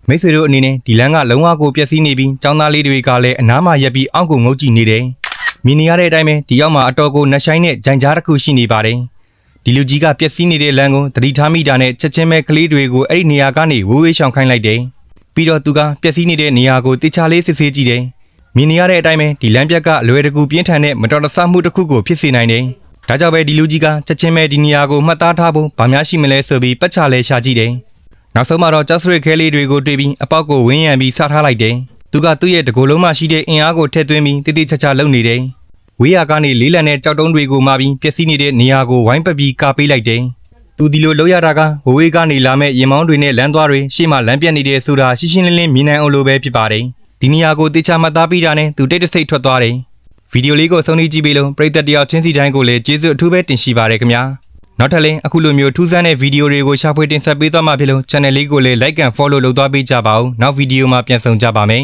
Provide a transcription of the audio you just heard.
မိတ်ဆွေတို့အနေနဲ့ဒီလမ်းကလုံးဝကိုပျက်စီးနေပြီးចောင်းသားလေးတွေကလည်းအနားမှာရက်ပြီးအောက်ကိုငုတ်ကြည့်နေတယ်မြင်နေရတဲ့အတိုင်းပဲဒီရောက်မှာအတော်ကိုနှဆိုင်နဲ့ဂျိုင်ကြားတစ်ခုရှိနေပါတယ်ဒီလူကြီးကပျက်စီးနေတဲ့လမ်းကိုသတိထားမိတာနဲ့ချက်ချင်းပဲကလေးတွေကိုအဲ့ဒီနေရာကနေဝေးဝေးရှောင်ခိုင်းလိုက်တယ်ပြီးတော့သူကပျက်စီးနေတဲ့နေရာကိုတေချာလေးစစ်ဆေးကြည့်တယ်မြင်နေရတဲ့အတိုင်းပဲဒီလမ်းပြက်ကအလွယ်တကူပြင်းထန်တဲ့မတော်တဆမှုတစ်ခုကိုဖြစ်စေနိုင်တယ်ဒါကြောင့်ပဲဒီလူကြီးကချက်ချင်းပဲဒီနေရာကိုမှတ်သားထားဖို့ဗာများရှိမလဲဆိုပြီးပတ်ချလဲရှာကြည့်တယ်နောက်ဆုံးမှာတော့ကျောက်စရစ်ခဲလေးတွေကိုတွေ့ပြီးအပေါက်ကိုဝင်းရံပြီးစထားလိုက်တယ်သူကသူ့ရဲ့တကိုယ်လုံးမှရှိတဲ့အင်အားကိုထည့်သွင်းပြီးတိတိကျကျလုပ်နေတယ်ဝေးရကနေလေးလံတဲ့ကြောက်တုံးတွေကိုမှပြီးပျက်စီးနေတဲ့နေရာကိုဝိုင်းပတ်ပြီးကာပေးလိုက်တယ်သူဒီလိုလုပ်ရတာကဝေးကနေလာမဲ့ရင်မောင်းတွေနဲ့လမ်းသွားတွေရှေ့မှာလမ်းပြတ်နေတဲ့ဆိုတာရှင်းရှင်းလင်းလင်းမြင်နိုင်အောင်လို့ပဲဖြစ်ပါတယ်ဒီနေရာကိုတေချာမှတ်သားပြီးတာနဲ့သူတိတ်တဆိတ်ထွက်သွားတယ်ဗီဒီယိုလေးကိုဆုံးဖြတ်ကြည့်ပြီးလို့ပရိသတ်တယောက်ချင်းစီတိုင်းကိုလည်းကျေးဇူးအထူးပဲတင်ရှိပါတယ်ခင်ဗျာနောက်ထပ်လည်းအခုလိုမျိုးထူးဆန်းတဲ့ဗီဒီယိုတွေကိုရှာဖွေတင်ဆက်ပေးသွားမှာဖြစ်လို့ channel လေးကိုလည်း like and follow လုပ်သွားပေးကြပါဦးနောက်ဗီဒီယိုမှာပြန်ဆုံကြပါမယ်